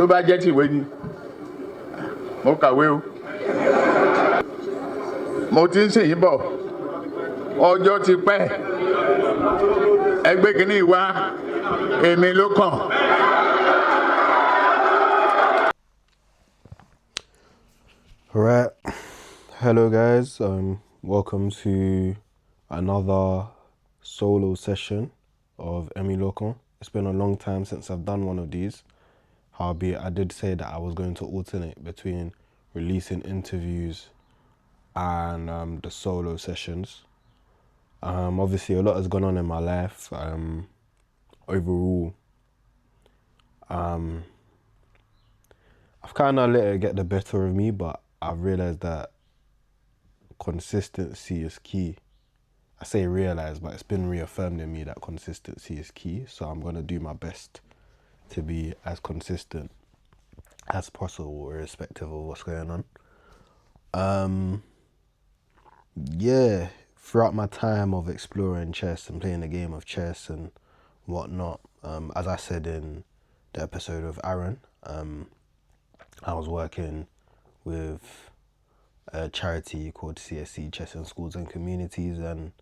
tó bá jẹ́ tìwé ni mo kàwé o mo ti ń sìn yín bọ̀ ọjọ́ ti pẹ́ ẹgbẹ́ kìíní wá èmi ló kàn. Right, hello guys, welcome to another solo session of Emi Lokan. It's been a long time since I've done one of these. Howbeit, I did say that I was going to alternate between releasing interviews and the solo sessions. Obviously, a lot has gone on in my life. Overall, I've kind of let it get the better of me, but I've realised that consistency is key. I say realise, but it's been reaffirmed in me that consistency is key. So I'm going to do my best to be as consistent as possible, irrespective of what's going on. Yeah, throughout my time of exploring chess and playing the game of chess and whatnot, as I said in the episode of Aaron, I was working with a charity called CSC, Chess in Schools and Communities, and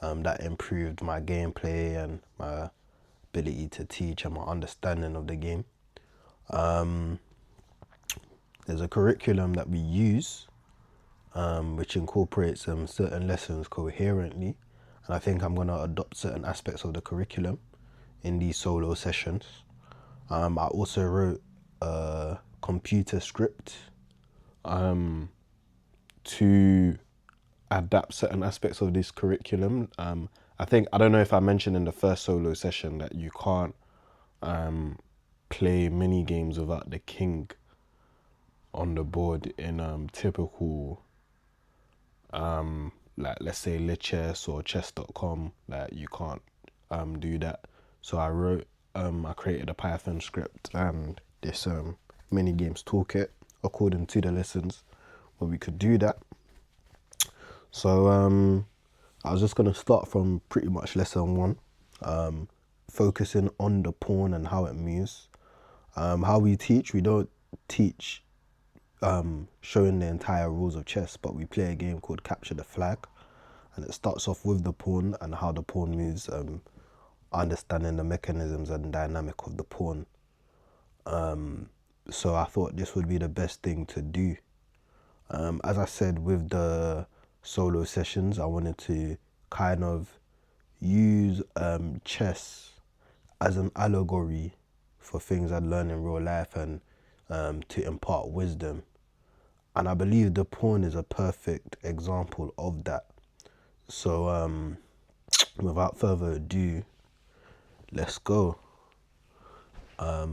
that improved my gameplay and my ability to teach and my understanding of the game. There's a curriculum that we use which incorporates certain lessons coherently, and I think I'm going to adopt certain aspects of the curriculum in these solo sessions. I also wrote a computer script to adapt certain aspects of this curriculum. I don't know if I mentioned in the first solo session that you can't play mini games without the king on the board in typical like let's say Lichess or chess.com. Like you can't do that. So I created a Python script and this mini games toolkit according to the lessons where we could do that. So I was just going to start from pretty much lesson 1, focusing on the pawn and how it moves. How we teach, we don't teach showing the entire rules of chess, but we play a game called Capture the Flag, and it starts off with the pawn and how the pawn moves, understanding the mechanisms and dynamic of the pawn. So I thought this would be the best thing to do. As I said with the solo sessions, I wanted to kind of use chess as an allegory for things I'd learned in real life and to impart wisdom. And I believe the pawn is a perfect example of that. So without further ado, let's go.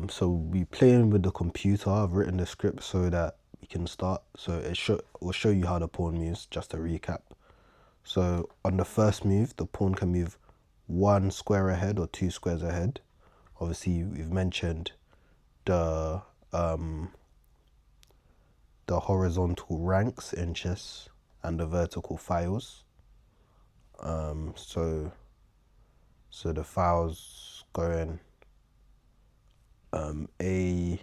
So we playing with the computer. I've written the script so that we can start. So it will show you how the pawn moves, just to recap. So on the first move, the pawn can move 1 square ahead or 2 squares ahead. Obviously, we've mentioned the horizontal ranks in chess and the vertical files. So the files going A,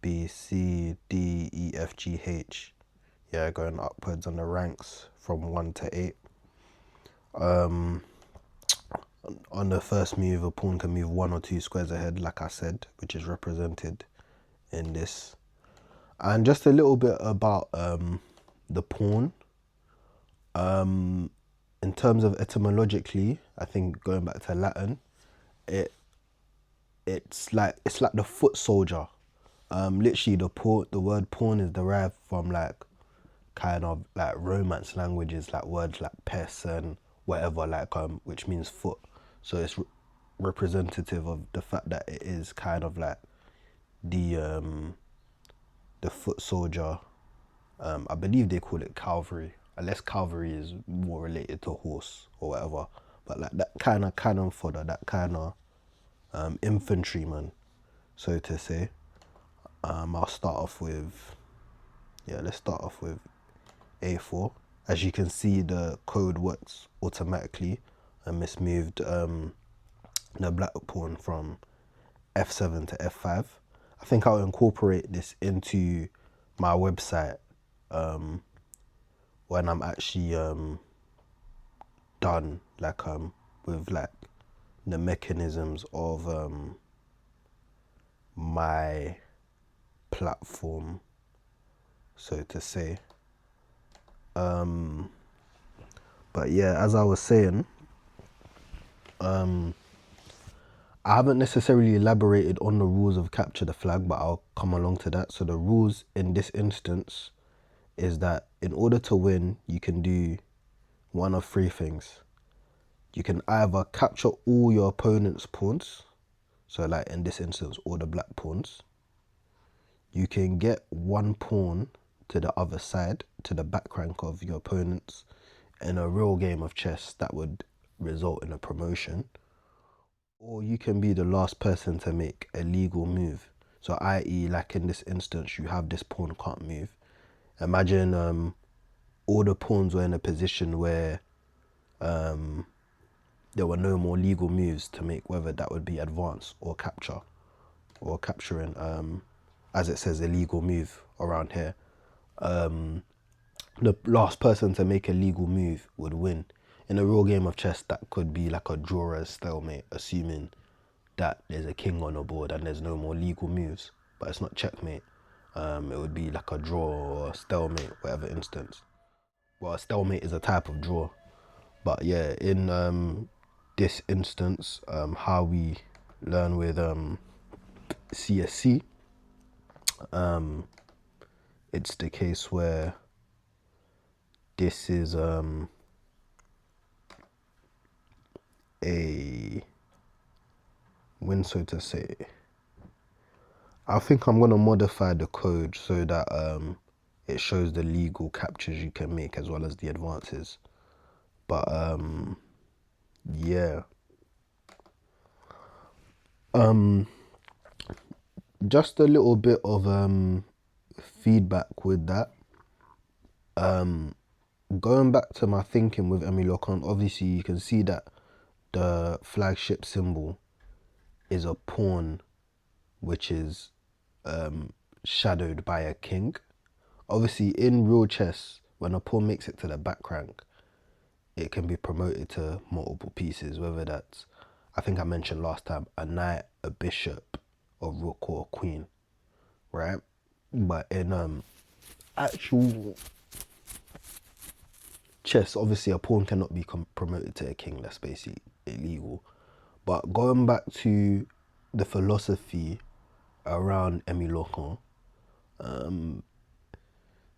B, C, D, E, F, G, H. Yeah, going upwards on the ranks from 1 to 8. On the first move, a pawn can move 1 or 2 squares ahead, like I said, which is represented in this. And just a little bit about the pawn. In terms of etymologically, I think going back to Latin, it's like the foot soldier. Literally, the word pawn is derived from like kind of like Romance languages, like words like pes and whatever, like which means foot. So it's representative of the fact that it is kind of like the foot soldier. I believe they call it cavalry, unless cavalry is more related to horse or whatever. But like that kind of cannon fodder, that kind of infantryman, so to say. Let's start off with A4. As you can see, the code works automatically, and it's moved the black pawn from F7 to F5. I think I'll incorporate this into my website when I'm actually done, like with like the mechanisms of my platform, so to say. But yeah, as I was saying, I haven't necessarily elaborated on the rules of capture the flag, but I'll come along to that. So the rules in this instance is that in order to win, you can do one of three things. You can either capture all your opponent's pawns, so like in this instance, all the black pawns. You can get one pawn to the other side, to the back rank of your opponents. In a real game of chess, that would result in a promotion. Or you can be the last person to make a legal move. So i.e., like in this instance, you have this pawn can't move. Imagine all the pawns were in a position where there were no more legal moves to make, whether that would be advance or capture, or capturing, as it says, a legal move around here. The last person to make a legal move would win. In a real game of chess, that could be like a draw or a stalemate, assuming that there's a king on the board and there's no more legal moves, but it's not checkmate. It would be like a draw or a stalemate, whatever instance. Well, a stalemate is a type of draw. But yeah, in this instance, how we learn with CSC, it's the case where this is a win, so to say. I think I'm gonna modify the code so that it shows the legal captures you can make as well as the advances. But yeah. Just a little bit of feedback with that. Going back to my thinking with Emile Lecomte, obviously you can see that the flagship symbol is a pawn which is shadowed by a king. Obviously in real chess, when a pawn makes it to the back rank, it can be promoted to multiple pieces, whether that's, I think I mentioned last time, a knight, a bishop, a rook or a queen, right? But in actual chess, obviously a pawn cannot be promoted to a king. That's basically illegal. But going back to the philosophy around Emile Lecomte,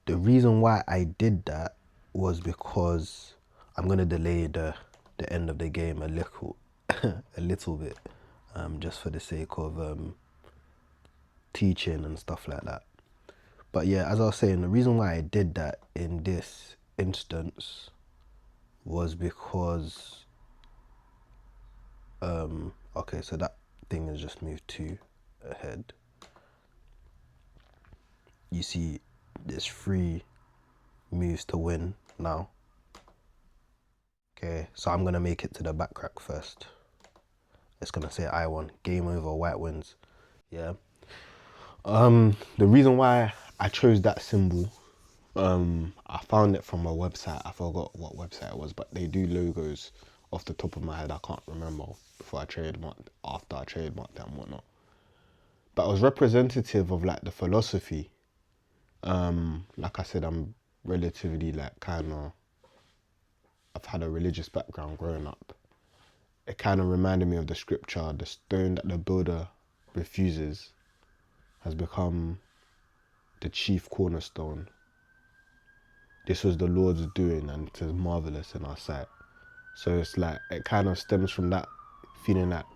the reason why I did that was because I'm gonna delay the end of the game a little a little bit, just for the sake of teaching and stuff like that. But yeah, as I was saying, the reason why I did that in this instance was because okay, so that thing has just moved 2 ahead. You see there's 3 moves to win now. Okay, so I'm gonna make it to the back rack first. It's gonna say I won, game over, white wins. Yeah. The reason why I chose that symbol, I found it from a website. I forgot what website it was, but they do logos. Off the top of my head, I can't remember before I trademarked, after I trademarked that and whatnot. But it was representative of like the philosophy. Like I said, I'm relatively like I've had a religious background growing up. It kind of reminded me of the scripture, the stone that the builder refuses has become the chief cornerstone. This was the Lord's doing and it is marvelous in our sight. So it's like, it kind of stems from that feeling that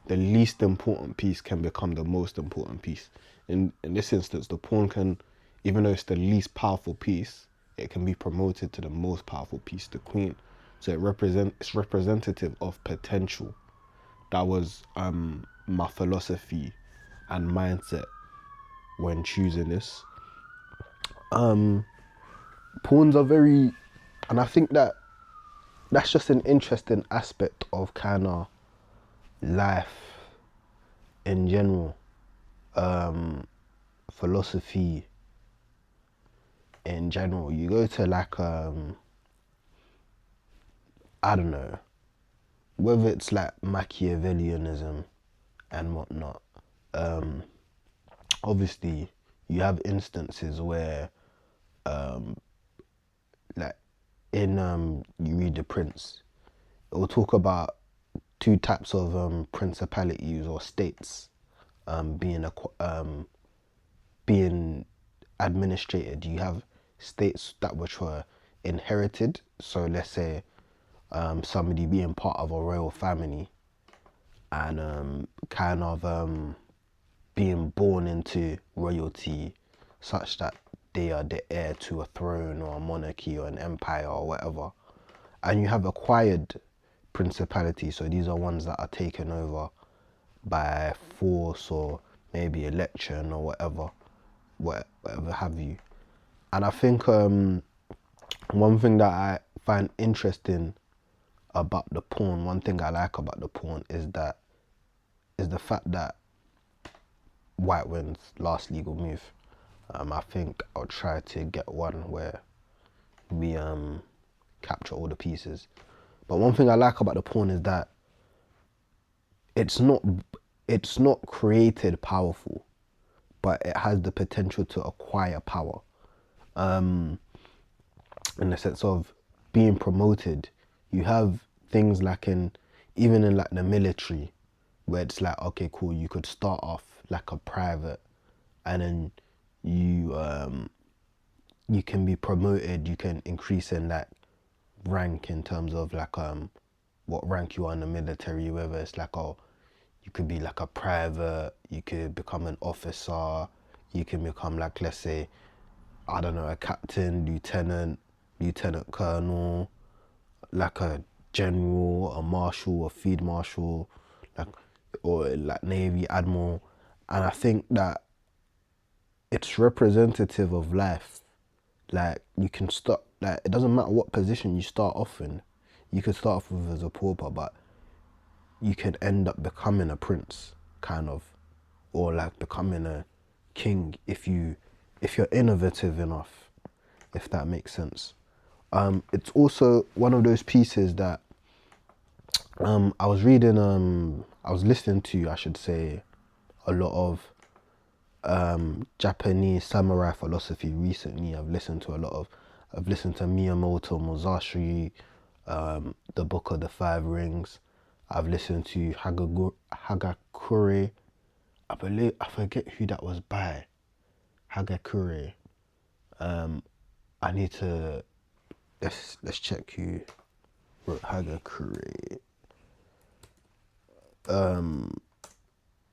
the least important piece can become the most important piece. In this instance, the pawn can, even though it's the least powerful piece, it can be promoted to the most powerful piece, the queen. So it's representative of potential. That was my philosophy and mindset when choosing this. Pawns are very, and I think that that's just an interesting aspect of kind of life in general. philosophy in general, you go to like I don't know, whether it's like Machiavellianism and whatnot. Obviously, you have instances where, like in you read The Prince, it will talk about two types of principalities or states being administrated. You have states that which were inherited. So let's say somebody being part of a royal family and kind of being born into royalty, such that they are the heir to a throne or a monarchy or an empire or whatever. And you have acquired principalities. So these are ones that are taken over by force or maybe election or whatever have you. And I think one thing that I find interesting about the porn, one thing I like about the porn is the fact that white wins last legal move. I think I'll try to get one where we capture all the pieces. But one thing I like about the porn is that it's not created powerful, but it has the potential to acquire power. In the sense of being promoted, you have things like even in like the military, where it's like, okay, cool, you could start off like a private, and then you can be promoted, you can increase in that rank in terms of like what rank you are in the military, whether it's like, oh, you could be like a private, you could become an officer, you can become like, let's say, I don't know, a captain, lieutenant colonel, like a general, a marshal, a field marshal, like, or like Navy admiral. And I think that it's representative of life. Like you can start, like it doesn't matter what position you start off in. You could start off with as a pauper, but you could end up becoming a prince, kind of, or like becoming a king if you're innovative enough, if that makes sense. It's also one of those pieces that I was listening to, I should say, a lot of Japanese samurai philosophy recently. I've listened to Miyamoto Musashi, the Book of the Five Rings. I've listened to Hagakure. I forget who that was by. Hagakure. I need to let's check who wrote Hagakure.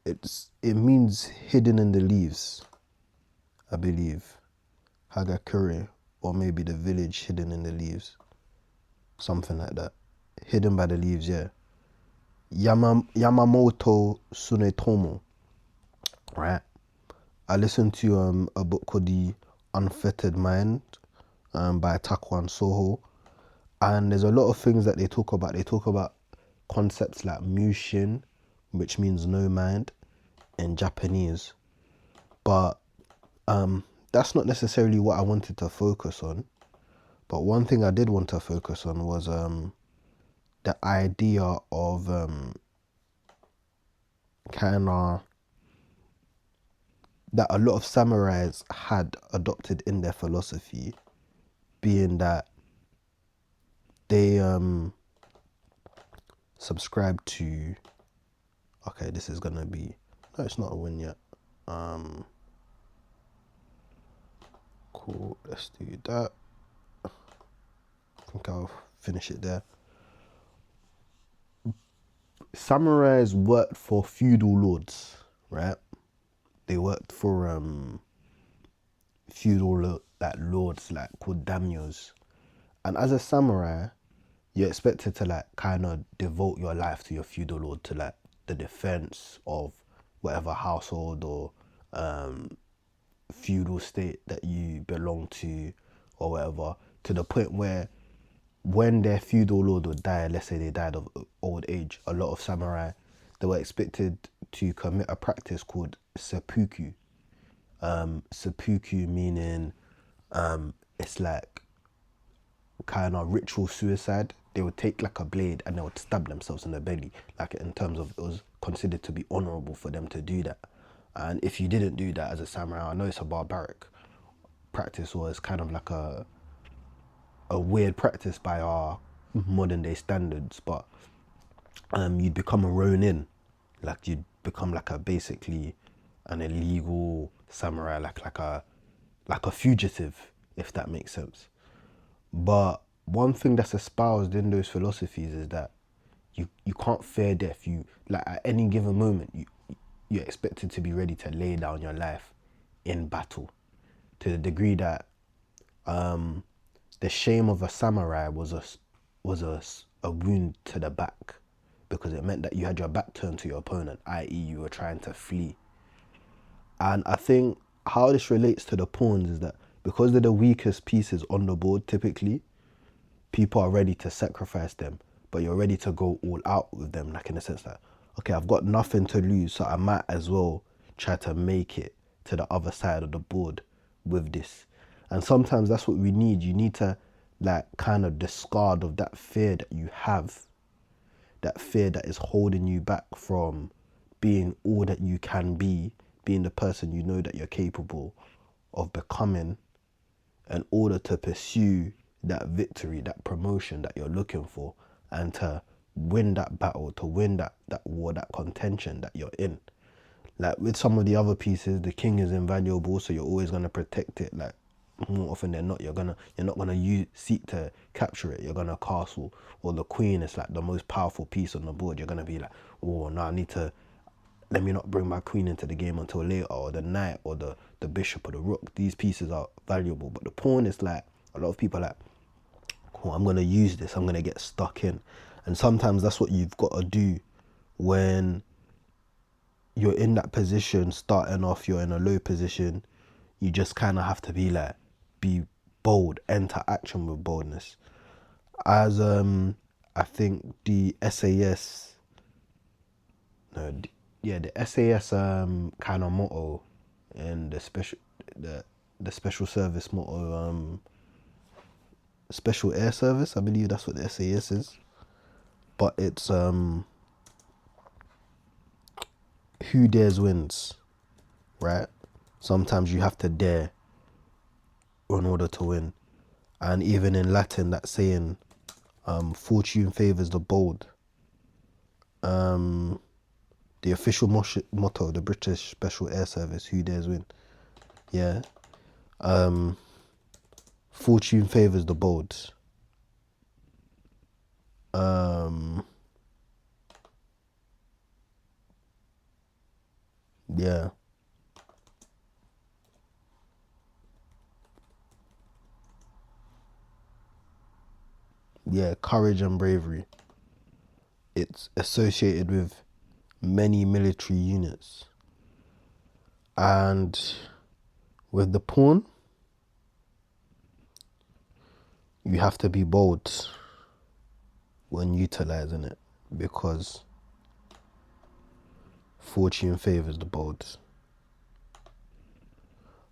It means hidden in the leaves, I believe. Hagakure, or maybe the village hidden in the leaves, something like that. Hidden by the leaves, yeah. Yamamoto Tsunetomo, right? I listened to a book called The Unfettered Mind by Takuan Soho, and there's a lot of things that they talk about. They talk about concepts like Mushin, which means no mind in Japanese, but that's not necessarily what I wanted to focus on. But one thing I did want to focus on was the idea of kind of that a lot of samurais had adopted in their philosophy, being that they subscribe to, okay, this is gonna be, no, it's not a win yet. Cool, let's do that. I think I'll finish it there. Samurais worked for feudal lords, right? They worked for feudal like lords, like called daimyos. And as a samurai, you're expected to like kind of devote your life to your feudal lord, to like the defense of whatever household or feudal state that you belong to or whatever, to the point where when their feudal lord would die, let's say they died of old age, a lot of samurai, they were expected to commit a practice called seppuku. Seppuku meaning it's like kind of ritual suicide. They would take like a blade and they would stab themselves in the belly, like in terms of it was considered to be honorable for them to do that. And if you didn't do that as a samurai, I know it's a barbaric practice, or it's kind of like a weird practice by our modern day standards, but you'd become a ronin, like you'd become like a basically an illegal samurai, like a fugitive, if that makes sense. But one thing that's espoused in those philosophies is that you can't fear death. You, like, at any given moment, you're expected to be ready to lay down your life in battle, to the degree that the shame of a samurai was a wound to the back, because it meant that you had your back turned to your opponent, i.e. you were trying to flee. And I think how this relates to the pawns is that because they're the weakest pieces on the board, typically, people are ready to sacrifice them, but you're ready to go all out with them, like in the sense that, okay, I've got nothing to lose, so I might as well try to make it to the other side of the board with this. And sometimes that's what we need. You need to like kind of discard of that fear that you have, that fear that is holding you back from being all that you can be, being the person you know that you're capable of becoming, in order to pursue that victory, that promotion that you're looking for, and to win that battle, to win that war, that contention that you're in. Like with some of the other pieces, the king is invaluable, so you're always going to protect it. Like more often than not, you're not gonna seek to capture it. You're gonna castle. Or the queen is like the most powerful piece on the board. You're gonna be like, oh no, let me not bring my queen into the game until later, or the knight, or the bishop, or the rook. These pieces are valuable, but the pawn is like, a lot of people are like, cool, I'm gonna use this, I'm gonna get stuck in. And sometimes that's what you've got to do when you're in that position, starting off, you're in a low position. You just kind of have to be bold, enter action with boldness. As I think the SAS kind of motto, and the special service motto, special air service, I believe that's what the SAS is, but it's who dares wins, right? Sometimes you have to dare in order to win. And even in Latin, that saying, fortune favors the bold. The official motto of the British Special Air Service, who dares win. Yeah. Fortune favors the bold. Yeah. Yeah, courage and bravery. It's associated with many military units. And with the pawn, you have to be bold when utilizing it, because fortune favors the bold.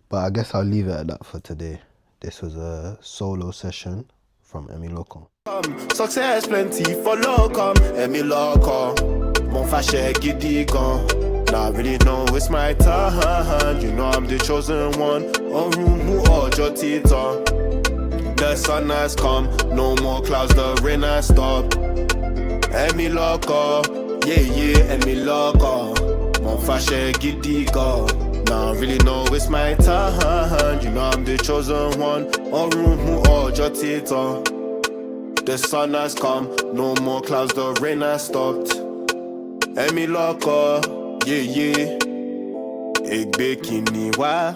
But I guess I'll leave it at that for today. This was a solo session from Emi Loko. Success plenty for locum, Emi Loko. Mon fâché gidi gan. Now I really know it's my turn. You know I'm the chosen one. Orumu ojo tito. The sun has come, no more clouds, the rain has stopped. Emi Loko, yeah, Emi Loko. Mon fâché gidi gan. Now I really know it's my turn. You know I'm the chosen one. Orumu ojo tito. The sun has come, no more clouds, the rain has stopped. Emi Loko, yeah. Egbe kini wa,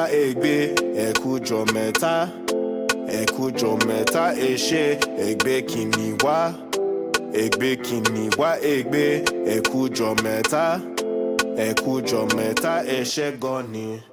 egbe, ekujo meta, eshe. Egbe kini wa, egbe, ekujo meta, eshe goni.